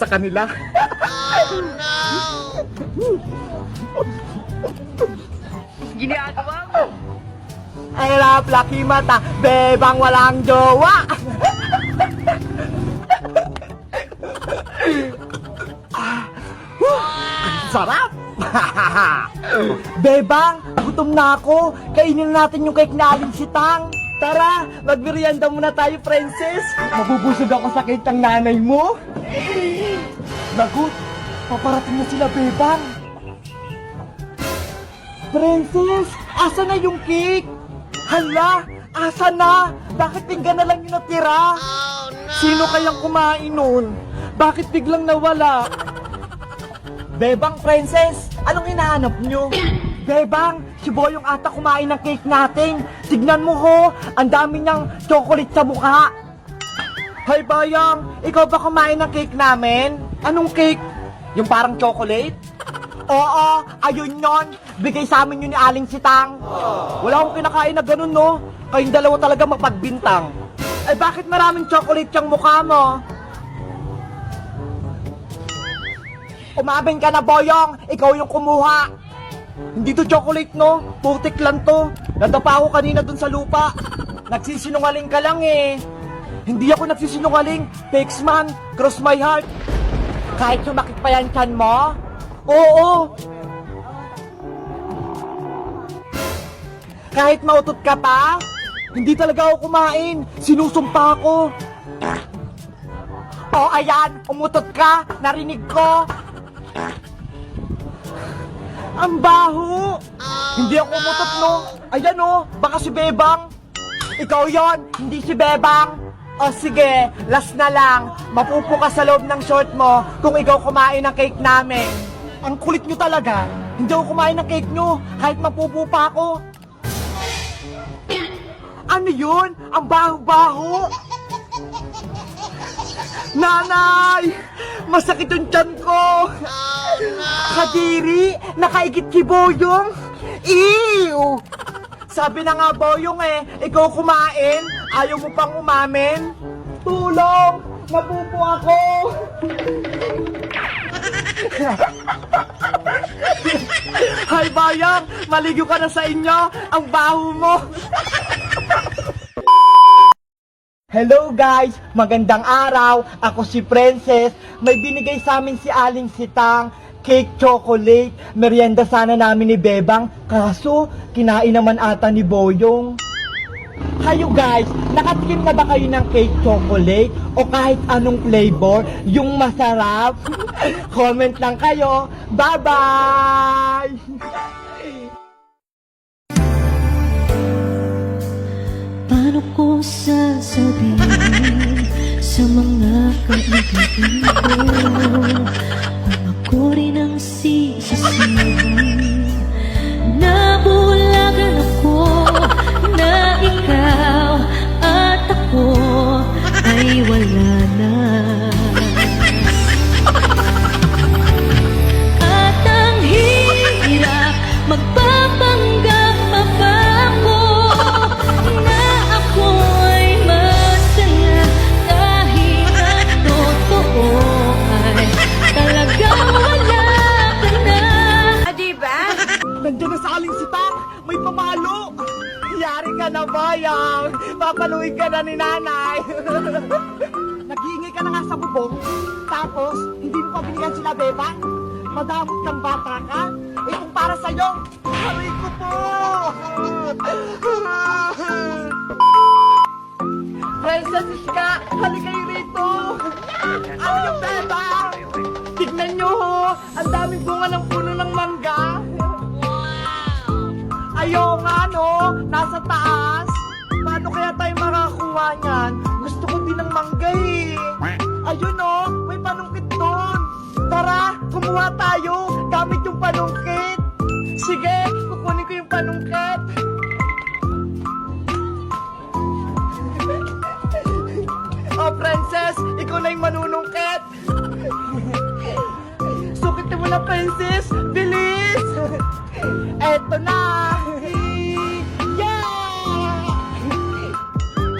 sa kanila. Ginagawa mo. Ay lap, laki mata, bebang walang jowa. Ang sarap! Bebang, gutom na ako. Kainin natin yung cake na Aling Sitang. Tara, magmerienda muna tayo, princess. Mabubusog ako sa cake ng nanay mo. Lagot, paparating na sila, Bebang. Princess, asa na yung cake? Hala, asa na? Bakit pinggan na lang yung natira? Sino kayang kumain nun? Bakit biglang nawala? Bebang, princess, anong hinahanap nyo? Bebang, si Boyong ata kumain ng cake natin. Tignan mo ho, ang dami niyang chocolate sa mukha. Hay Bayang, ikaw ba kumain ng cake namin? Anong cake? Yung parang chocolate? Oo, ayun yon. Bigay sa amin yun ni Aling Sitang. Wala akong kinakain na ganun, no? Kayong dalawa talaga mapagbintang. Eh bakit maraming chocolate yung mukha mo? Umamin ka na, Boyong! Ikaw yung kumuha! Hindi to chocolate, no? Putik lang to. Nadapa ako kanina dun sa lupa. Nagsisinungaling ka lang eh. Hindi ako nagsisinungaling. Fakes man, cross my heart. Kahit sumakit pa yan tiyan mo? Oo. Kahit mautot ka pa? Hindi talaga ako kumain. Sinusumpa ko. Oh, ayan. Umutot ka. Narinig ko. Ang baho! Hindi ako umutot, no? Ayan, oh, baka si Bebang. Ikaw yon, hindi si Bebang. O sige, last na lang. Mapupo ka sa loob ng short mo kung ikaw kumain ng cake namin. Ang kulit nyo talaga. Hindi ako kumain ng cake nyo, kahit mapupo pa ako. Ano yun? Ang baho-baho! Nanay! Masakit yung tiyan ko! Kadiri! Nakaigit si Boyong! Ew! Sabi na nga Boyong eh, ikaw kumain, ayaw mo pang umamin? Tulong! Napupo ako! Hay Bayang! Maligo ka na sa inyo! Ang baho mo! Hello guys! Magandang araw! Ako si Princess. May binigay sa amin si Aling Sitang. Cake chocolate. Merienda sana namin ni Bebang. Kaso, kinain naman ata ni Boyong. Kayo guys, nakatikim na ba kayo ng cake chocolate? O kahit anong flavor? Yung masarap? Comment lang kayo. Bye-bye! Paano ko sasabihin sa mga kaibigan ko kung ako rin ang sisisihin? Nabulagan ako na ikaw at ako ay wala na. At ang hirap magpapanggap pa ba ako na ako ay masaya kahit ang totoo ay talagang wala ka na. Diba? Nandiyan na sa Aling Sitang! May pamalo! Yari ka na, Bayang! Papaluin ka na ni Nanay! Nag-iingay ka na nga sa bubong, tapos hindi mo pa binigyan sila Bebang? Madamot kang bata ka? Eh kung para sa'yo, aray ko po! Princess Iska, halika kayo rito! Ano yung Bebang? Tignan nyo ho! Ang daming bunga ng puno ng mangga! Ayaw nga no, nasa taas. Paano kaya tayo makakuha niyan? Gusto ko din ng mangga eh. Ayun no, may panungkit doon. Tara, kumuha tayo gamit yung panungkit. Sige, kukunin ko yung panungkit. Oh princess, ikaw na yung manunungkit. Sukitin mo na princess, bilis. Eto na.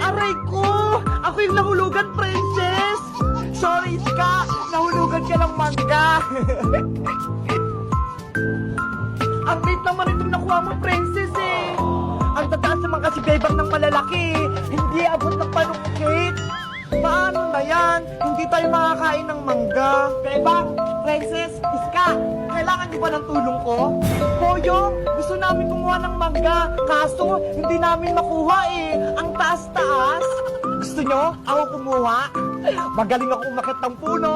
Aray ko! Ako yung nahulugan, princess! Sorry, Iska! Nahulugan mangga. Ang late naman itong nakuha mo, princess eh. Ang tataas naman kasi bebang ng malalaki. Hindi abot ng panungkit. Paano na yan? Hindi tayo makakain ng mangga. Bebang, princess, iska, kailangan niyo ba ng tulong ko? Boyong, gusto namin kumuha ng mangga. Kaso, hindi namin makuha eh. Ang taas-taas. Gusto nyo? Ako kumuha? Magaling ako umakyat ng puno.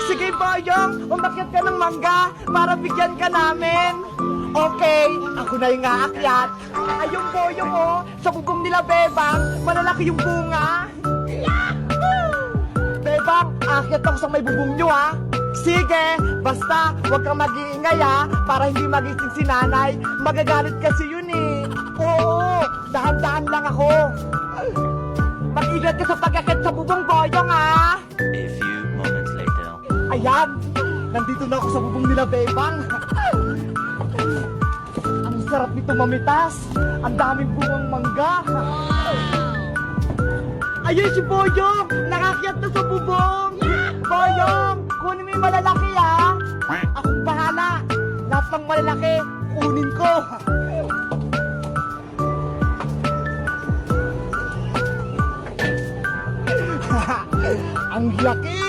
Sige, Boyong, umakyat ka ng mangga para bigyan ka namin. Okay, ako na yung aakyat. Ay, yung Boyong oh, sa bubong nila, Bebang, malalaki yung bunga. Bebang, aakyat ako sa may bubong nyo ha. Sige, basta huwag kang mag-iingay ha, para hindi magising si nanay. Magagalit kasi yun eh. Oo, dahan-dahan lang ako. Mag-ingat ka sa pag-akyat sa bubong, Boyong ha. A few moments later. Ayan, nandito na ako sa bubong nila, Bebang. Ang sarap nito mamitas. Ang daming bungang mangga. Ayun si Boyong, nakakyat na sa bubong. Boyong, kunin mo yung malalaki ha. Akong bahala. Lahat ng malalaki, kunin ko. Ang laki!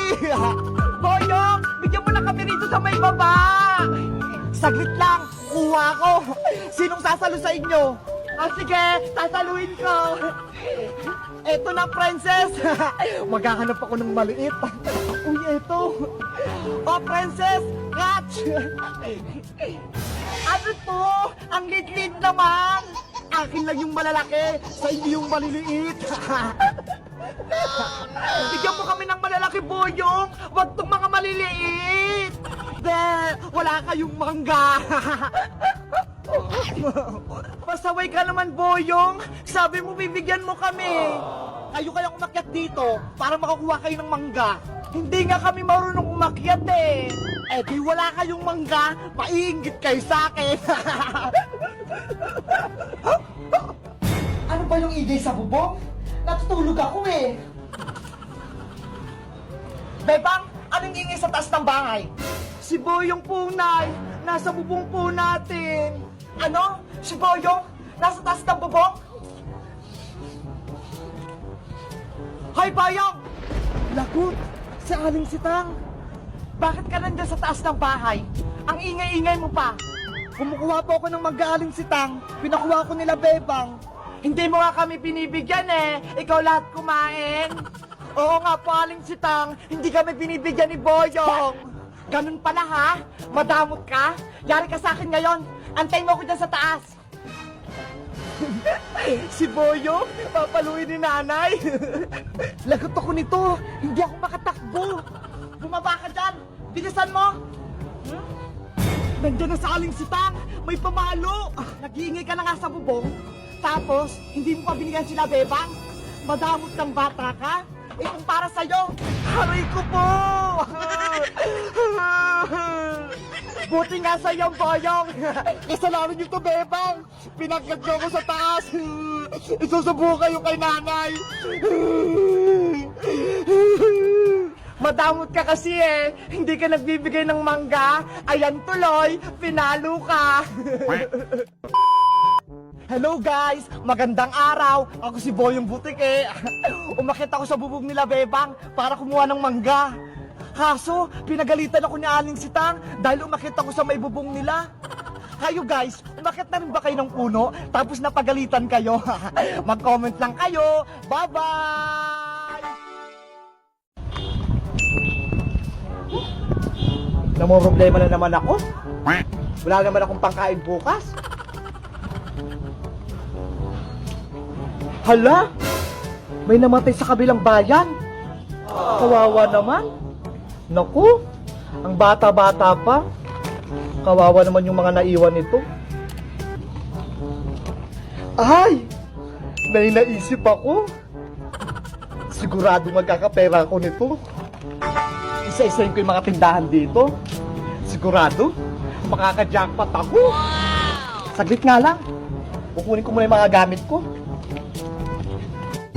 Boyong, bigyan mo na kami rito sa may baba! Saglit lang, kuha ko! Sinong sasalo sa inyo? Sige, sasaluhin ko! Eto na, princess! Maghahanap ako ng maliit. Uy, eto! Oh, princess! Catch! Ano to? Ang lit-lit naman! Akin lang yung malalaki, sa inyo yung maliliit! Bigyan mo kami ng malalaki, Boyong! Huwag tong mga maliliit! Wala kayong mangga! Pasaway ka naman, Boyong! Sabi mo bibigyan mo kami! Kayo kayang umakyat dito para makakuha kayo ng mangga. Hindi nga kami marunong umakyat eh! Eh di wala kayong mangga, maiinggit kayo sa akin! Ano ba yung ingay sa bubong? Natutulog ako eh! Bebang, anong ingay sa taas ng bahay? Si Boyong Punay, nasa bubong po natin. Ano? Si Boyong, nasa taas ng bubong? Hoy, Boyong! Lagot, si Aling Sitang. Bakit ka nandiyan sa taas ng bahay? Ang ingay-ingay mo pa. Kumukuha po ako ng mag-Aling Sitang. Pinakuha ko nila, Bebang. Hindi mo nga kami binibigyan eh. Ikaw lahat kumain. Oo nga po, Aling Sitang. Hindi kami binibigyan ni Boyong. Ganun pala ha? Madamot ka? Yari ka sa akin ngayon. Antayin mo ako dyan sa taas. Si Boyong, papaluin ni nanay. Lagot ako nito. Hindi ako makatakbo. Bumaba ka dyan. Bilisan mo. Nandiyan na sa Aling Sitang. May pamalo. Nag-iingay ka na nga sa bubong. Tapos, hindi mo pa binigyan sila, Bebang? Madamot kang bata ka? Eh kung para sa'yo, haray ko po! Buti nga sa'yo, Boyong! Kasalanan niyo to, Bebang! Pinakyat niyo ako sa taas! Isusubo kayo kay nanay! Madamot ka kasi eh! Hindi ka nagbibigay ng mangga! Ayan tuloy, pinalo ka! Hello guys! Magandang araw! Ako si Boyong Butike. Umakyat ako sa bubog nila, Bebang, para kumuha ng mangga. Kaso, pinagalitan ako ni Aling Sitang dahil umakyat ako sa may bubong nila. Kayo guys, umakyat na rin ba kayo ng puno tapos napagalitan kayo? Mag-comment lang kayo. Bye-bye! Namumroblema na naman ako. Wala naman akong pangkain bukas. Hala! May namatay sa kabilang bayan. Kawawa naman. Naku, ang bata-bata pa. Kawawa naman yung mga naiwan nito. Ay! May naisip ako. Sigurado magkakapera ako nito. Isa-isayin ko yung mga tindahan dito. Sigurado, makaka-jackpot ako. Saglit nga lang. Kukunin ko muna yung mga gamit ko.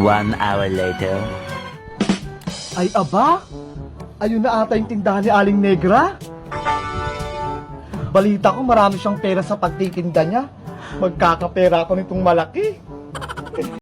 1 hour later. Ay aba, Ayun na ata yung tindahan ni Aling Negra. Balita ko marami siyang pera sa pagtitinda niya. Magkakapera ako nitong malaki.